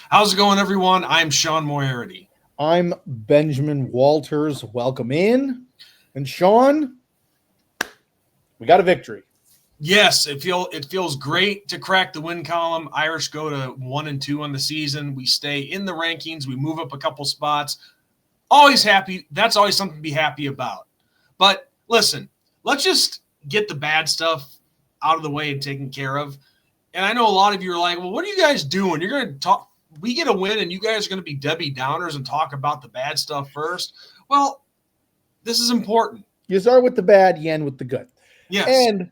How's it going, everyone? I'm Sean Moriarty. I'm Benjamin Walters. Welcome in. And Sean, we got a victory. Yes, it feels great to crack the win column. Irish go to 1-2 on the season. We stay in the rankings. We move up a couple spots. Always happy. That's always something to be happy about. But listen, let's just get the bad stuff out of the way and taken care of. And I know a lot of you are like, well, what are you guys doing? You're going to talk. We get a win, and you guys are going to be Debbie Downers and talk about the bad stuff first. Well, this is important. You start with the bad, you end with the good. Yes. And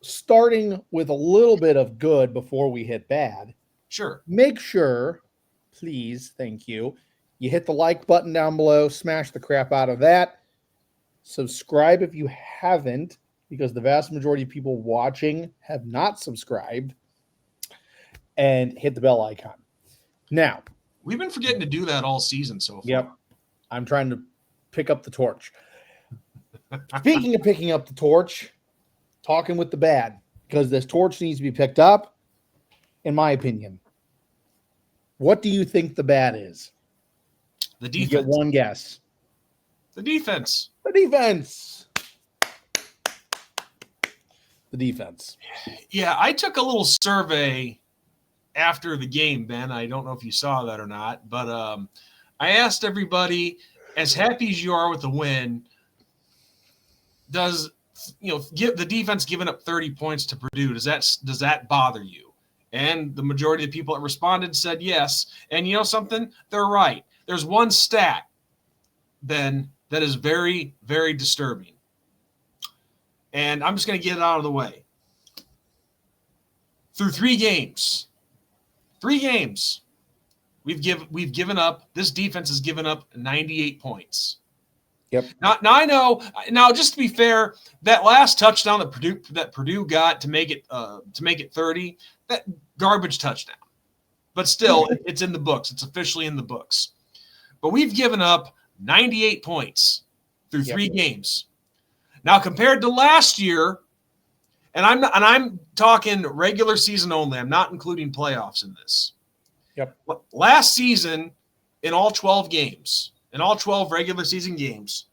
starting with a little bit of good before we hit bad, Sure. make sure, please, thank you, you hit the like button down below, smash the crap out of that. Subscribe if you haven't, because the vast majority of people watching have not subscribed. And hit the bell icon. Now, We've been forgetting to do that all season so far. Yep. I'm trying to pick up the torch. Speaking of picking up the torch, talking with the bad, because this torch needs to be picked up, in my opinion. What do you think the bad is? The defense. You get one guess. The defense. The defense. The defense. Yeah, I took a little survey after the game, Ben. I don't know if you saw that or not, but I asked everybody, as happy as you are with the win, does give the defense giving up 30 points to Purdue, does that bother you? And the majority of the people that responded said yes. And you know something? They're right. There's one stat, Ben, that is very, very disturbing. And I'm just going to get it out of the way. Through three games, we've given up. This defense has given up 98 points. Yep. Now I know. Now, just to be fair, that last touchdown that Purdue got to make it 30, that garbage touchdown. But still, it's in the books. It's officially in the books. But we've given up 98 points through three games. Now, compared to last year, and I'm talking regular season only. I'm not including playoffs in this. Yep. Last season, in all 12 games, in all 12 regular season games,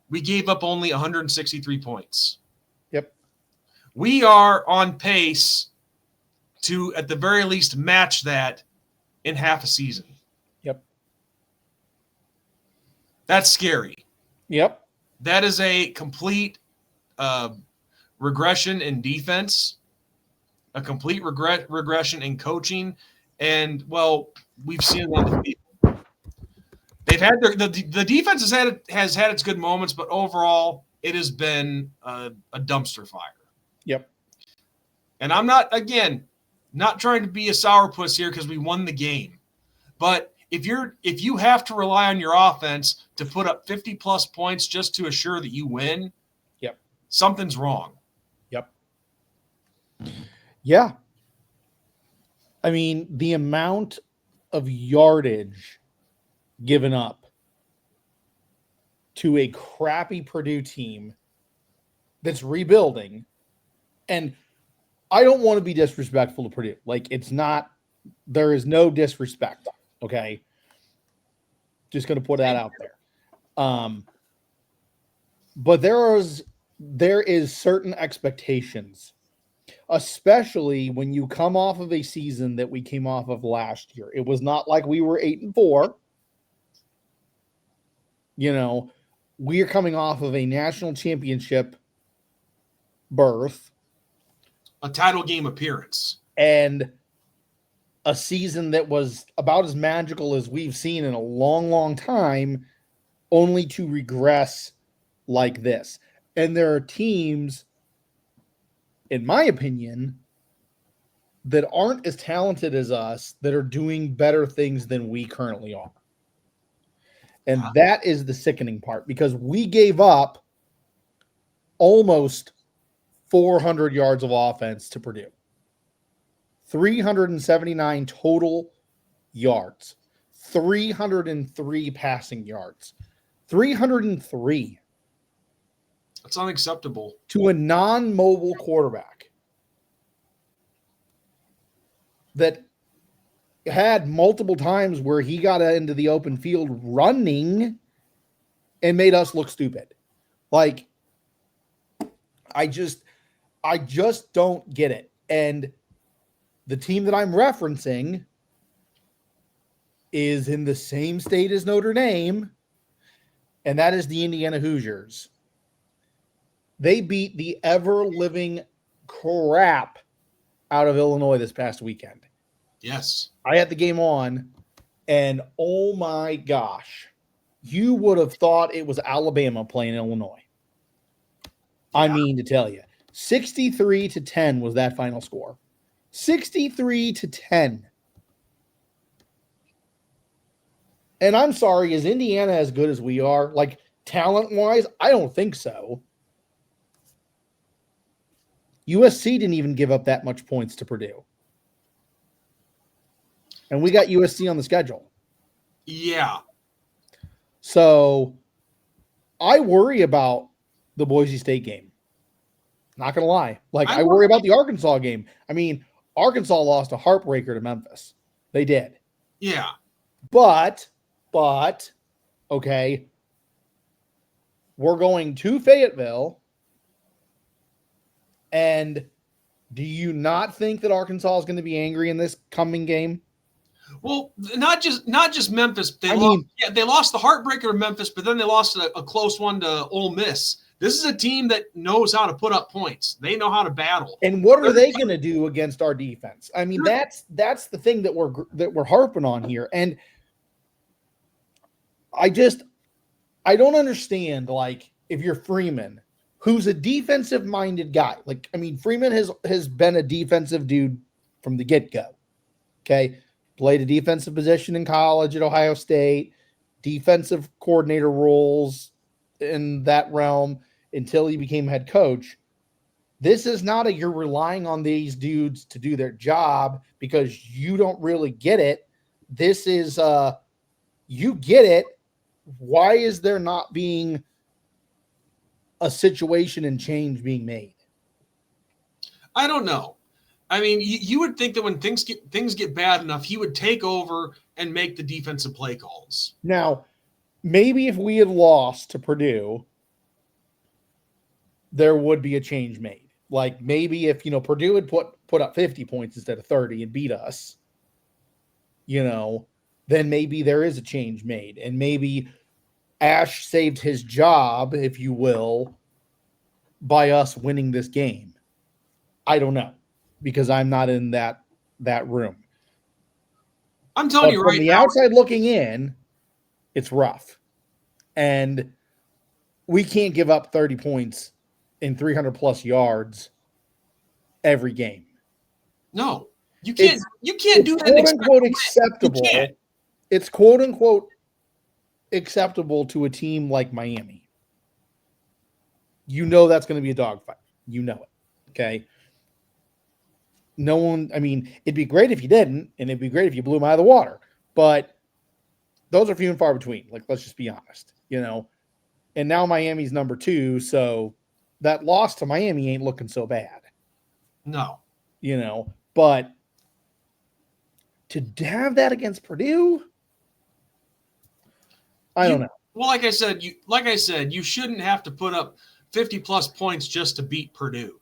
we gave up only 163 points. Yep. We are on pace to, at the very least, match that in half a season. Yep. That's scary. Yep. That is a complete regression in defense, a complete regression in coaching, and, well, we've seen it on the field. They've had the defense has had its good moments, but overall it has been a dumpster fire. Yep. And I'm not trying to be a sourpuss here because we won the game, but if you have to rely on your offense to put up 50 plus points just to assure that you win, yep, something's wrong. Yep. Yeah. I mean, the amount of yardage given up to a crappy Purdue team that's rebuilding, and I don't want to be disrespectful to Purdue. Like, it's not, there is no disrespect. Okay. Just going to put that out there. But there is certain expectations, especially when you come off of a season that we came off of last year. It was not like we were 8-4. We are coming off of a national championship berth, a title game appearance, and a season that was about as magical as we've seen in a long, long time, only to regress like this. And there are teams, in my opinion, that aren't as talented as us that are doing better things than we currently are. And that is the sickening part, because we gave up almost 400 yards of offense to Purdue. 379 total yards, 303 passing yards, 303. That's unacceptable. To a non-mobile quarterback that had multiple times where he got into the open field running and made us look stupid. Like, I just don't get it. And the team that I'm referencing is in the same state as Notre Dame, and that is the Indiana Hoosiers. They beat the ever-living crap out of Illinois this past weekend. Yes. I had the game on, and oh my gosh, you would have thought it was Alabama playing Illinois. Yeah. I mean to tell you, 63-10 was that final score. 63-10. And I'm sorry, is Indiana as good as we are? Like, talent-wise, I don't think so. USC didn't even give up that much points to Purdue. And we got USC on the schedule. Yeah. So I worry about the Boise State game. Not going to lie. Like, I worry about the Arkansas game. I mean, Arkansas lost a heartbreaker to Memphis. They did. Yeah. But, okay, we're going to Fayetteville. And do you not think that Arkansas is going to be angry in this coming game? Well, not just Memphis. They lost the heartbreaker to Memphis, but then they lost a close one to Ole Miss. This is a team that knows how to put up points. They know how to battle. And what are they going to do against our defense? I mean, that's the thing that we're harping on here. And I don't understand. Like, if you're Freeman, who's a defensive-minded guy, like, I mean, Freeman has been a defensive dude from the get-go. Okay. Played a defensive position in college at Ohio State, defensive coordinator roles in that realm until he became head coach. This is not you're relying on these dudes to do their job because you don't really get it. This is you get it. Why is there not being a situation and change being made? I don't know. I mean, you would think that when things get bad enough, he would take over and make the defensive play calls. Now, maybe if we had lost to Purdue, there would be a change made. Like, maybe if, Purdue had put up 50 points instead of 30 and beat us, then maybe there is a change made. And maybe Ash saved his job, if you will, by us winning this game. I don't know, because I'm not in that room. I'm telling you right now. From the outside looking in, it's rough. And we can't give up 30 points in 300 plus yards every game. No, you can't. You can't do that. Quote unquote acceptable. It's quote unquote acceptable to a team like Miami. That's going to be a dogfight. It. Okay. No one. I mean, it'd be great if you didn't, and it'd be great if you blew them out of the water. But those are few and far between. Like, let's just be honest. And now Miami's number 2, so that loss to Miami ain't looking so bad. No. But to have that against Purdue, I don't know. Well, like I said, you shouldn't have to put up 50 plus points just to beat Purdue.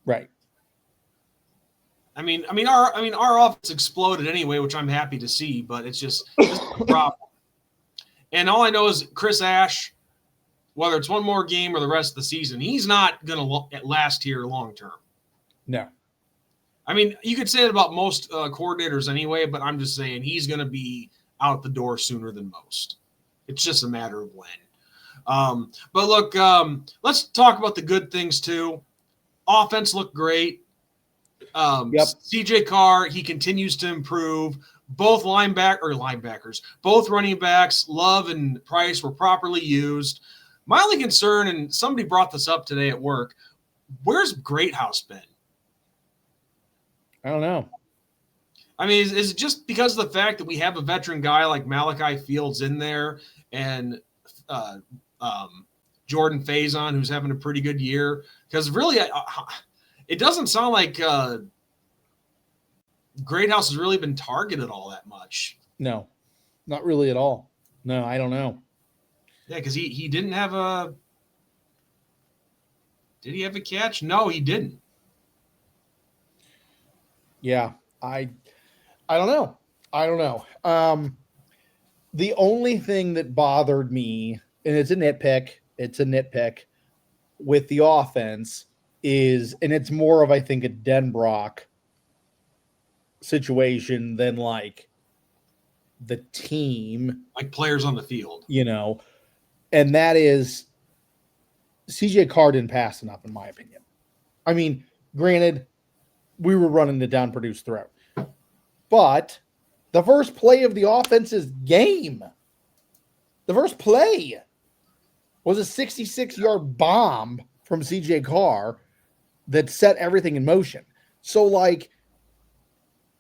Right. I mean, our offense exploded anyway, which I'm happy to see, but it's just a problem. And all I know is Chris Ash, whether it's one more game or the rest of the season, he's not going to last here long term. No. I mean, you could say it about most coordinators anyway, but I'm just saying he's going to be out the door sooner than most. It's just a matter of when. But look, let's talk about the good things too. Offense looked great. CJ Carr, he continues to improve. Both linebackers, both running backs, Love and Price, were properly used. My only concern, and somebody brought this up today at work, where's Greathouse been? I don't know. I mean, is it just because of the fact that we have a veteran guy like Malachi Fields in there and Jordan Faison, who's having a pretty good year? Because really, it doesn't sound like Greathouse has really been targeted all that much. No, not really at all. No, I don't know. Yeah, because he didn't have a. Did he have a catch? No, he didn't. Yeah, I don't know. I don't know. The only thing that bothered me, and it's a nitpick with the offense is, and it's more of, I think, a Denbrock situation than like the team, like players on the field, and that is CJ Carr didn't pass enough, in my opinion. I mean, granted, we were running the down Purdue's throat, but the first play of the offense's game, the first play was a 66-yard bomb from CJ Carr that set everything in motion. So, like,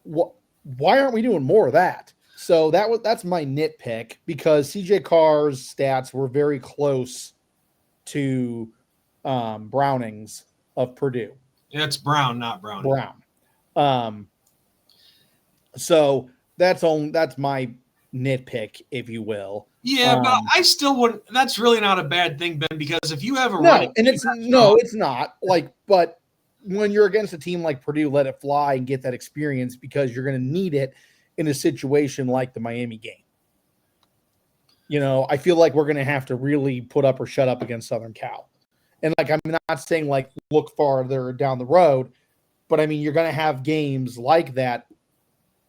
why aren't we doing more of that? So that's my nitpick, because CJ Carr's stats were very close to Browning's of Purdue. Yeah, it's Brown, not Browning. Brown. So that's my nitpick, if you will. Yeah, but I still wouldn't. That's really not a bad thing, Ben, because if you have a it's not like, but when you're against a team like Purdue, let it fly and get that experience, because you're going to need it in a situation like the Miami game. I feel like we're going to have to really put up or shut up against Southern Cal. And like, I'm not saying like look farther down the road, but I mean, you're going to have games like that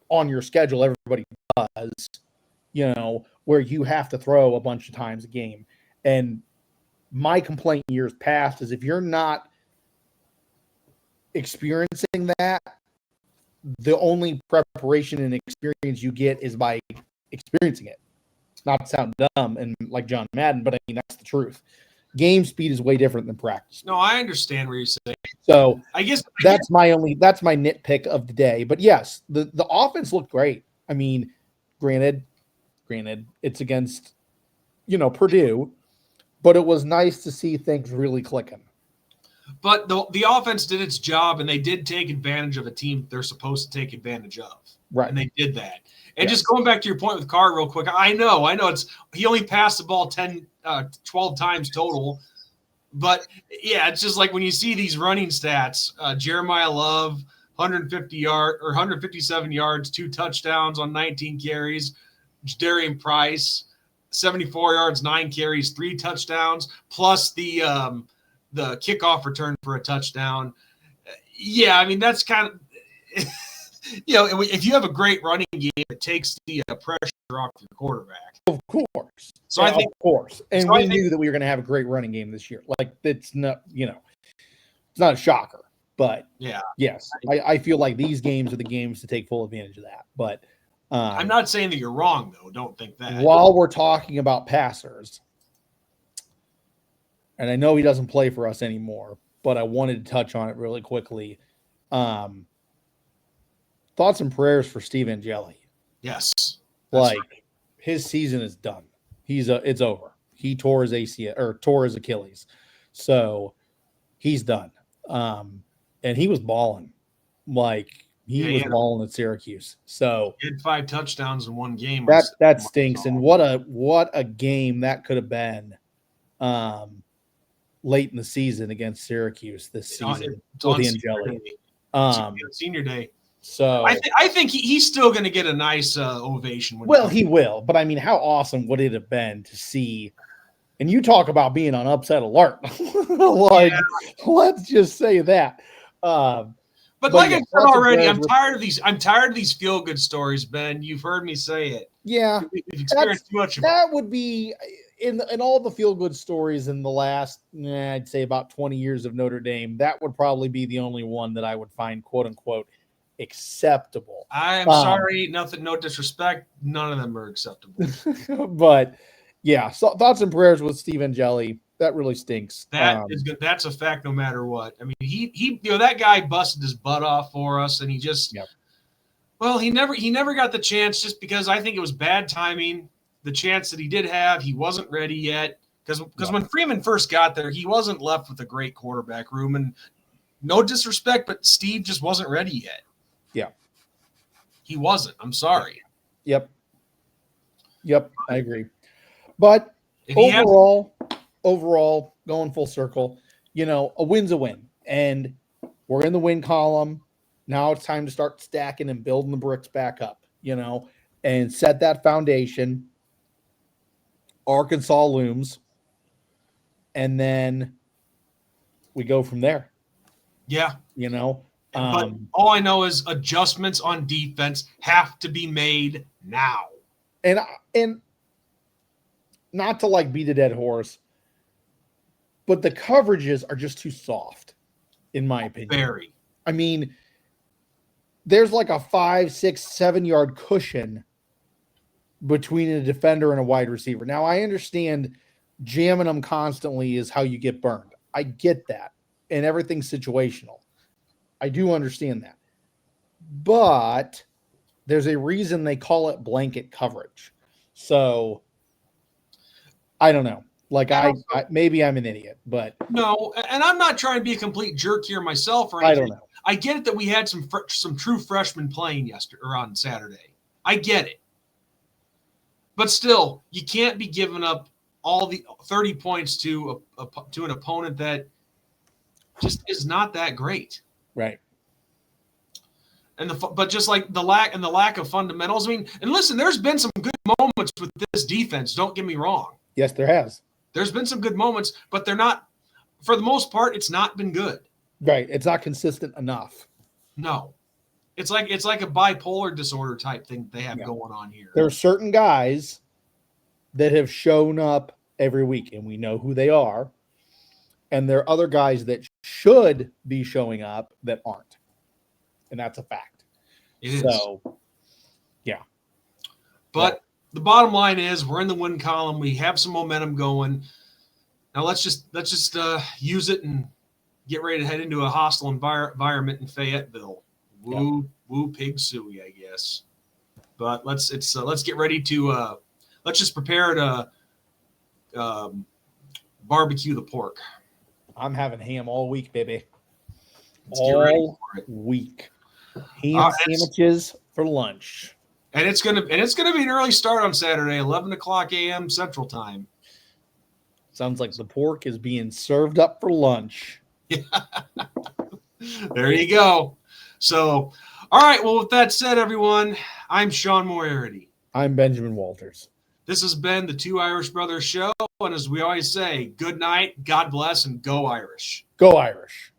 on your schedule. Everybody does, where you have to throw a bunch of times a game. And my complaint in years past is, if you're not experiencing that, the only preparation and experience you get is by experiencing it. Not to sound dumb and like John Madden, but I mean, that's the truth. Game speed is way different than practice. No, I understand what you're saying. So I guess that's my nitpick of the day. But yes, the offense looked great. I mean, granted, it's against, Purdue, but it was nice to see things really clicking. But the offense did its job, and they did take advantage of a team they're supposed to take advantage of. Right. And they did that. And just going back to your point with Carr real quick, I know he only passed the ball 12 times total. But, yeah, it's just like when you see these running stats, Jeremiah Love, 157 yards, 2 touchdowns on 19 carries. Darian Price, 74 yards, 9 carries, 3 touchdowns, plus the kickoff return for a touchdown. Yeah, I mean, that's kind of if you have a great running game, it takes the pressure off your quarterback. Of course. So I think, of course. And we knew that we were going to have a great running game this year. Like, it's not, it's not a shocker. But yeah, yes, I feel like these games are the games to take full advantage of that. But I'm not saying that you're wrong, though. Don't think that. While we're talking about passers, and I know he doesn't play for us anymore, but I wanted to touch on it really quickly. Thoughts and prayers for Steve Angeli. Yes. Like, his season is done. It's over. He tore his ACL or tore his Achilles. So he's done. And he was balling. Like, he was balling at Syracuse. So he had 5 touchdowns in one game. That stinks. And what a game that could have been late in the season against Syracuse this season with Angeli. Senior day. So I think he's still going to get a nice ovation. He will. But I mean, how awesome would it have been to see? And you talk about being on upset alert. Let's just say that. But like I said already, I'm tired of these feel good stories, Ben. You've heard me say it. Yeah, you've experienced too much of that. Would be in all the feel good stories in the last, I'd say about 20 years of Notre Dame. That would probably be the only one that I would find quote unquote acceptable. I'm sorry, no disrespect. None of them are acceptable. But yeah, so thoughts and prayers with Steve Angeli. That really stinks. That is good. That's a fact no matter what. I mean, he that guy busted his butt off for us, and he just he never got the chance, just because I think it was bad timing. The chance that he did have, he wasn't ready yet, because when Freeman first got there, he wasn't left with a great quarterback room, and no disrespect, but Steve just wasn't ready yet. Yeah. He wasn't. I'm sorry. Yep, I agree. But If he has, overall, going full circle, a win's a win, and we're in the win column. Now it's time to start stacking and building the bricks back up, and set that foundation. Arkansas looms, and then we go from there. yeah. But all I know is adjustments on defense have to be made now. And not to like beat a dead horse, but the coverages are just too soft, in my opinion. Very. I mean, there's like a 5, 6, 7 yard cushion between a defender and a wide receiver. Now, I understand jamming them constantly is how you get burned. I get that. And everything's situational. I do understand that. But there's a reason they call it blanket coverage. So I don't know. Like I maybe I'm an idiot, but no, and I'm not trying to be a complete jerk here myself or anything. I don't know. I get it that we had some true freshmen playing yesterday or on Saturday. I get it. But still, you can't be giving up all the 30 points to an opponent that just is not that great. Right. But just like the lack of fundamentals. I mean, and listen, there's been some good moments with this defense. Don't get me wrong. Yes, there has. There's been some good moments, but they're not. For the most part, it's not been good. Right. It's not consistent enough. No. It's like a bipolar disorder type thing they have going on here. There are certain guys that have shown up every week, and we know who they are. And there are other guys that should be showing up that aren't. And that's a fact. It is. So, yeah. But the bottom line is we're in the win column. We have some momentum going. Now let's just use it and get ready to head into a hostile environment in Fayetteville. Woo pig suey, I guess. But let's get ready to let's just prepare to barbecue the pork. I'm having ham all week, baby. All week. Ham sandwiches for lunch. And it's gonna be an early start on Saturday, 11 o'clock a.m. Central Time. Sounds like the pork is being served up for lunch. Yeah. There you go. So, all right. Well, with that said, everyone, I'm Sean Moriarty. I'm Benjamin Walters. This has been the Two Irish Brothers Show. And as we always say, good night, God bless, and go Irish. Go Irish.